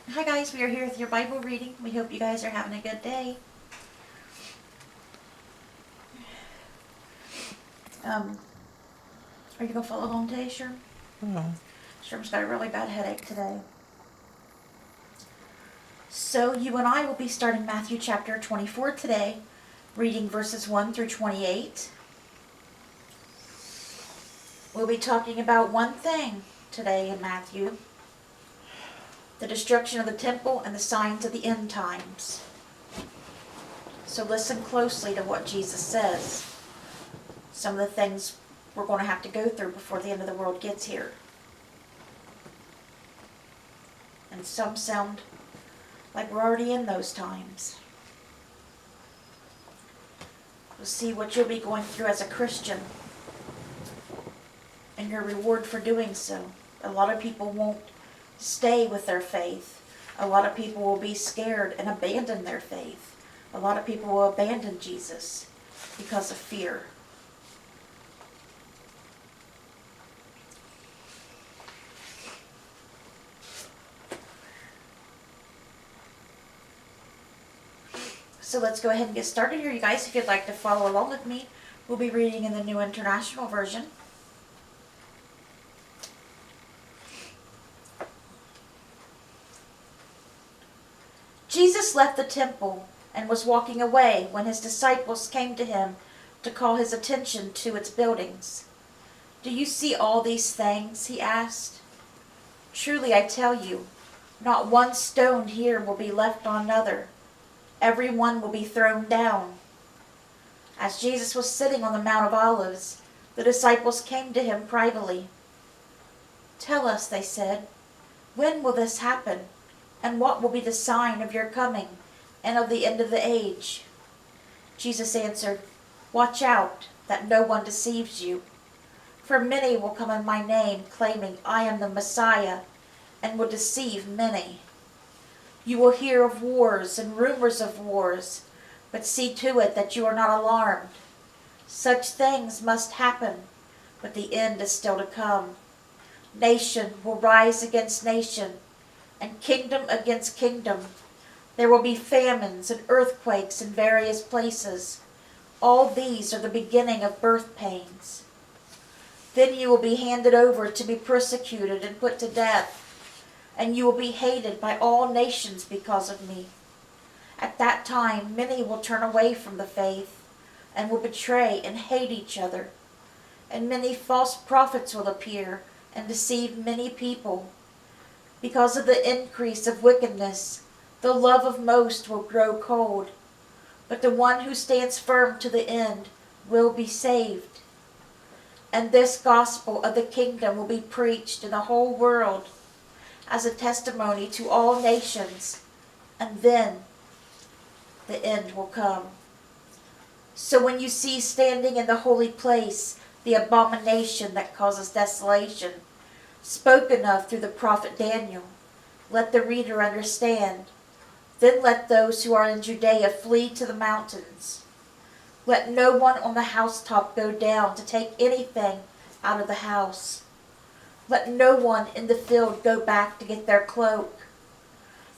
Hi guys, we are here with your Bible reading. We hope you guys are having a good day. Are you going to follow home today, Sherm? Sherm's got a really bad headache today. So you and I will be starting Matthew chapter 24 today, reading verses 1 through 28. We'll be talking about one thing today in Matthew: the destruction of the temple and the signs of the end times. So listen closely to what Jesus says. Some of the things we're going to have to go through before the end of the world gets here. And some sound like we're already in those times. We'll see what you'll be going through as a Christian and your reward for doing so. A lot of people won't stay with their faith. A lot of people will be scared and abandon their faith. A lot of people will abandon Jesus because of fear. So let's go ahead and get started here, you guys. If you'd like to follow along with me, we'll be reading in the New International Version. Jesus left the temple and was walking away when his disciples came to him to call his attention to its buildings. "Do you see all these things?" he asked. "Truly I tell you, not one stone here will be left on another. Every one will be thrown down." As Jesus was sitting on the Mount of Olives, the disciples came to him privately. "Tell us," they said, "when will this happen? And what will be the sign of your coming and of the end of the age?" Jesus answered, "Watch out that no one deceives you. For many will come in my name, claiming I am the Messiah, and will deceive many. You will hear of wars and rumors of wars, but see to it that you are not alarmed. Such things must happen, but the end is still to come. Nation will rise against nation, and kingdom against kingdom. There will be famines and earthquakes in various places. All these are the beginning of birth pains. Then you will be handed over to be persecuted and put to death, and you will be hated by all nations because of me. At that time, many will turn away from the faith and will betray and hate each other. And many false prophets will appear and deceive many people. Because of the increase of wickedness, the love of most will grow cold. But the one who stands firm to the end will be saved. And this gospel of the kingdom will be preached in the whole world as a testimony to all nations, and then the end will come. So when you see standing in the holy place the abomination that causes desolation, spoken of through the prophet Daniel, let the reader understand. Then let those who are in Judea flee to the mountains. Let no one on the housetop go down to take anything out of the house. Let no one in the field go back to get their cloak.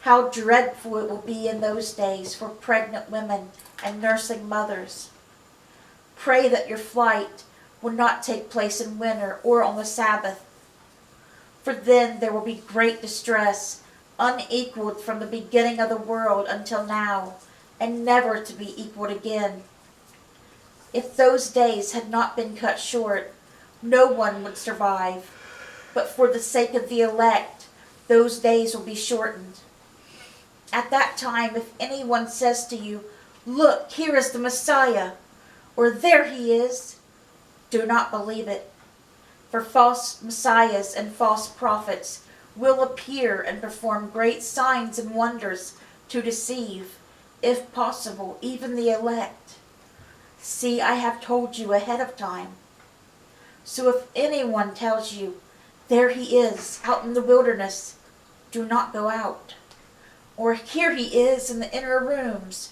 How dreadful it will be in those days for pregnant women and nursing mothers. Pray that your flight will not take place in winter or on the Sabbath, for then there will be great distress, unequaled from the beginning of the world until now, and never to be equaled again. If those days had not been cut short, no one would survive. But for the sake of the elect, those days will be shortened. At that time, if anyone says to you, 'Look, here is the Messiah,' or 'There he is,' do not believe it. For false messiahs and false prophets will appear and perform great signs and wonders to deceive, if possible, even the elect. See, I have told you ahead of time. So if anyone tells you, 'There he is, out in the wilderness,' do not go out. Or 'Here he is in the inner rooms,'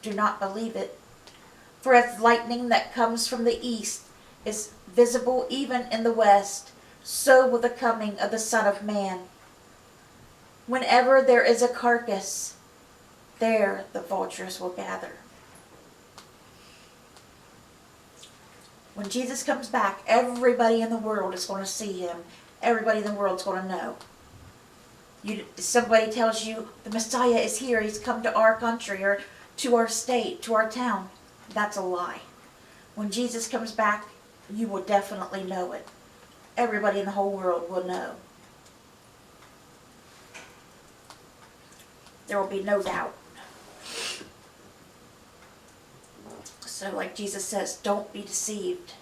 do not believe it. For as lightning that comes from the east is visible even in the west, so will the coming of the Son of Man Whenever there is a carcass, there the vultures will gather. When Jesus comes back, everybody in the world is going to see him. Everybody in the world is going to know. Somebody tells you the Messiah is here, he's come to our country or to our state, to our town. That's a lie. When Jesus comes back, you will definitely know it. Everybody in the whole world will know. There will be no doubt. So like Jesus says, don't be deceived.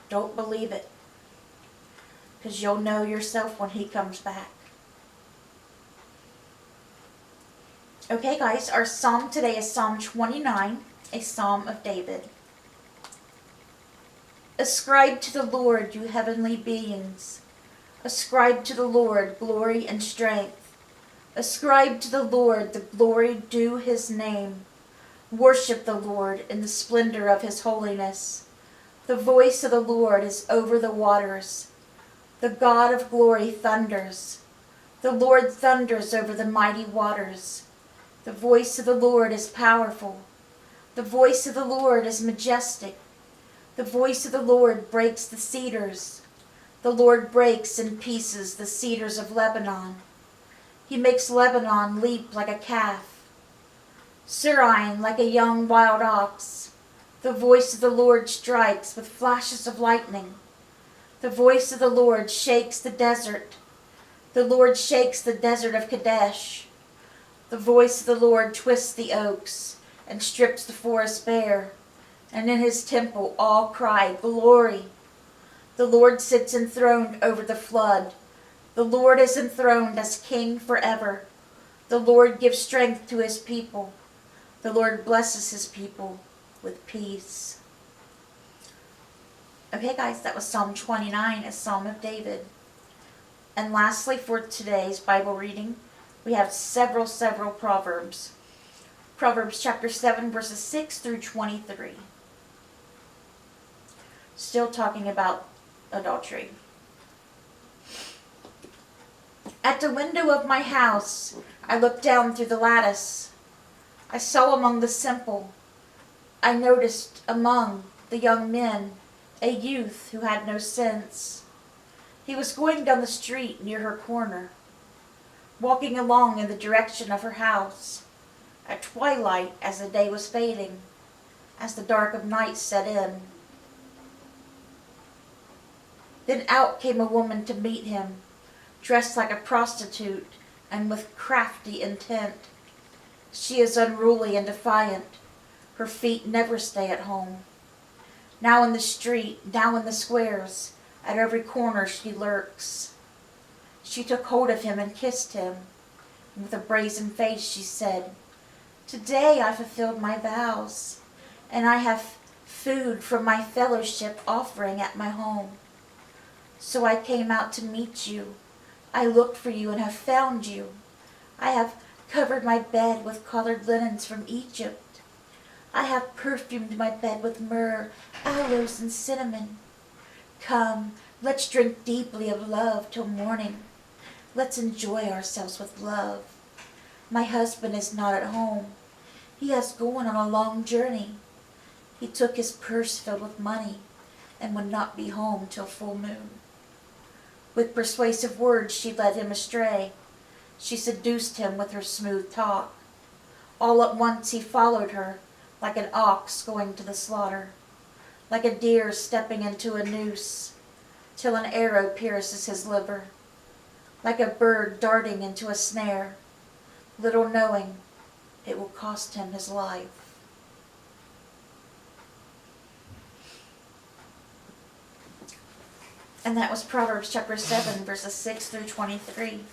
Don't believe it. Because you'll know yourself when he comes back. Okay guys, our psalm today is Psalm 29, a psalm of David. Ascribe to the Lord, you heavenly beings. Ascribe to the Lord glory and strength. Ascribe to the Lord the glory due his name. Worship the Lord in the splendor of his holiness. The voice of the Lord is over the waters. The God of glory thunders. The Lord thunders over the mighty waters. The voice of the Lord is powerful. The voice of the Lord is majestic. The voice of the Lord breaks the cedars. The Lord breaks in pieces the cedars of Lebanon. He makes Lebanon leap like a calf, Sirion like a young wild ox. The voice of the Lord strikes with flashes of lightning. The voice of the Lord shakes the desert. The Lord shakes the desert of Kadesh. The voice of the Lord twists the oaks and strips the forest bare. And in his temple all cry, glory. The Lord sits enthroned over the flood. The Lord is enthroned as king forever. The Lord gives strength to his people. The Lord blesses his people with peace. Okay guys, that was Psalm 29, a psalm of David. And lastly, for today's Bible reading, we have several Proverbs. Proverbs chapter 7, verses 6 through 23. Still talking about adultery. At the window of my house, I looked down through the lattice. I saw among the simple, I noticed among the young men, a youth who had no sense. He was going down the street near her corner, walking along in the direction of her house, at twilight as the day was fading, as the dark of night set in. Then out came a woman to meet him, dressed like a prostitute and with crafty intent. She is unruly and defiant. Her feet never stay at home. Now in the street, now in the squares, at every corner she lurks. She took hold of him and kissed him. And with a brazen face she said, "Today I fulfilled my vows, and I have food from my fellowship offering at my home. So I came out to meet you. I looked for you and have found you. I have covered my bed with colored linens from Egypt. I have perfumed my bed with myrrh, aloes, and cinnamon. Come, let's drink deeply of love till morning. Let's enjoy ourselves with love. My husband is not at home. He has gone on a long journey. He took his purse filled with money and would not be home till full moon." With persuasive words she led him astray. She seduced him with her smooth talk. All at once he followed her, like an ox going to the slaughter, like a deer stepping into a noose, till an arrow pierces his liver, like a bird darting into a snare, little knowing it will cost him his life. And that was Proverbs chapter 7, verses 6 through 23.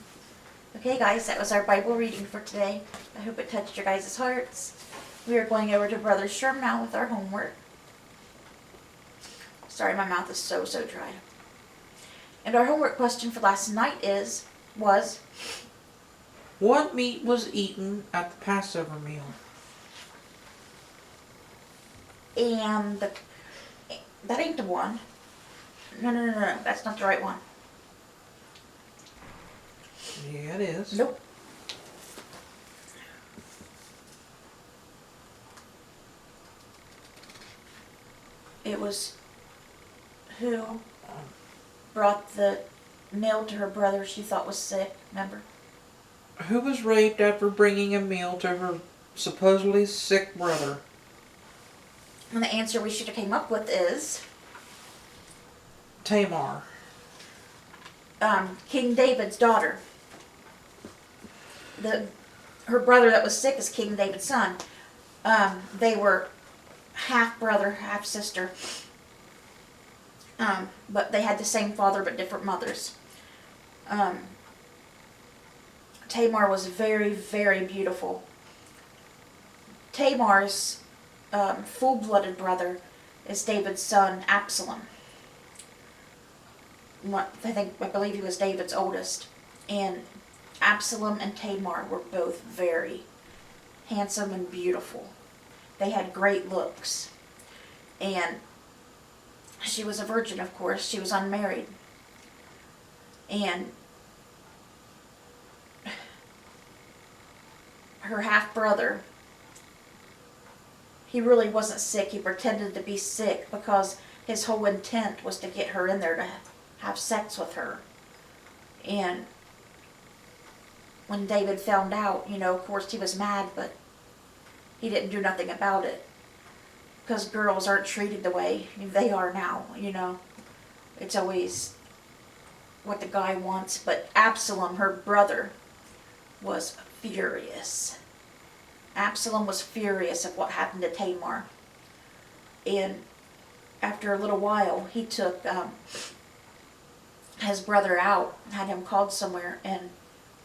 Okay guys, that was our Bible reading for today. I hope it touched your guys' hearts. We are going over to Brother Sherm now with our homework. Sorry, my mouth is so dry. And our homework question for last night was, what meat was eaten at the Passover meal? and that ain't the one. No, that's not the right one. Yeah, it is. Nope. who brought the meal to her brother she thought was sick, remember? Who was raped after bringing a meal to her supposedly sick brother? And the answer we should have came up with is Tamar. King David's daughter. Her brother that was sick is King David's son. They were half brother, half sister. But they had the same father but different mothers. Tamar was very, very beautiful. Tamar's full-blooded brother is David's son, Absalom. I believe he was David's oldest. And Absalom and Tamar were both very handsome and beautiful. They had great looks. And she was a virgin, of course. She was unmarried. And her half-brother, he really wasn't sick. He pretended to be sick because his whole intent was to get her in there to have sex with her. And when David found out, of course he was mad, but he didn't do nothing about it. Because girls aren't treated the way they are now, It's always what the guy wants. But Absalom, her brother, was furious. Absalom was furious at what happened to Tamar. And after a little while, he took his brother out, had him called somewhere, and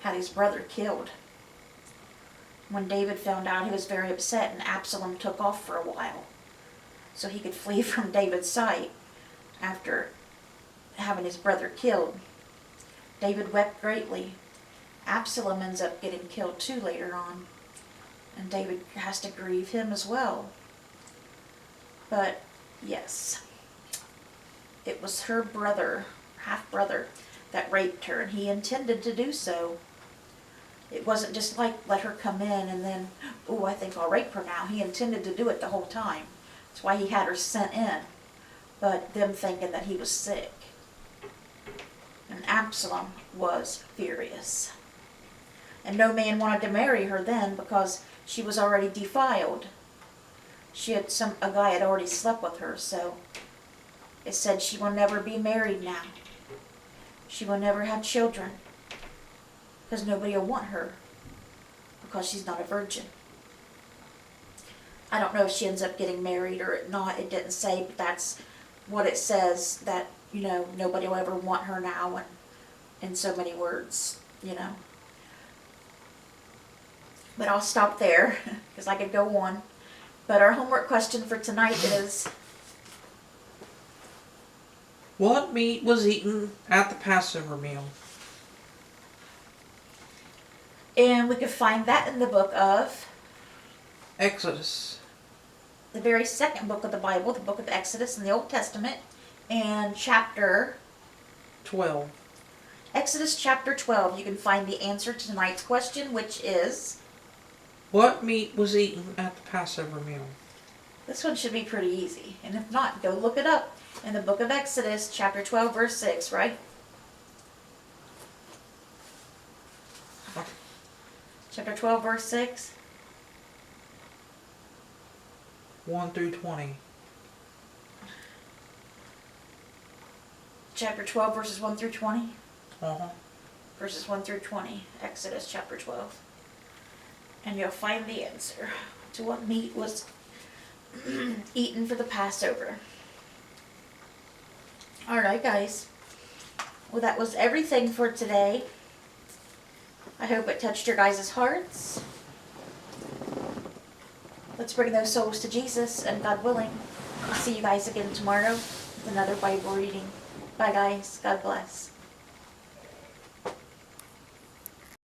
had his brother killed. When David found out, he was very upset, and Absalom took off for a while so he could flee from David's sight after having his brother killed. David wept greatly. Absalom ends up getting killed too later on, and David has to grieve him as well. But yes, it was her brother, half-brother, that raped her, and he intended to do so. It wasn't just like, let her come in and then, oh, I think I'll rape her now. He intended to do it the whole time. That's why he had her sent in. But them thinking that he was sick. And Absalom was furious. And no man wanted to marry her then because she was already defiled. A guy had already slept with her, so it said she will never be married now. She will never have children. Because nobody will want her. Because she's not a virgin. I don't know if she ends up getting married or not. It didn't say, but that's what it says. That, nobody will ever want her now. And in so many words, But I'll stop there. Because I could go on. But our homework question for tonight is, what meat was eaten at the Passover meal? and we can find that in the book of Exodus. the very second book of the Bible, the book of Exodus in the Old Testament, and chapter 12. Exodus chapter 12. You can find the answer to tonight's question, which is, what meat was eaten at the Passover meal? this one should be pretty easy. And if not, go look it up in the book of Exodus, chapter 12, verse 6, right? Okay. Chapter 12, verse 6. 1 through 20. Chapter 12, verses 1 through 20. Uh-huh. Verses 1 through 20. Exodus chapter 12. And you'll find the answer to what meat was eaten for the Passover. Alright, guys. Well, that was everything for today. I hope it touched your guys' hearts. Let's bring those souls to Jesus, and God willing, we'll see you guys again tomorrow with another Bible reading. Bye, guys. God bless.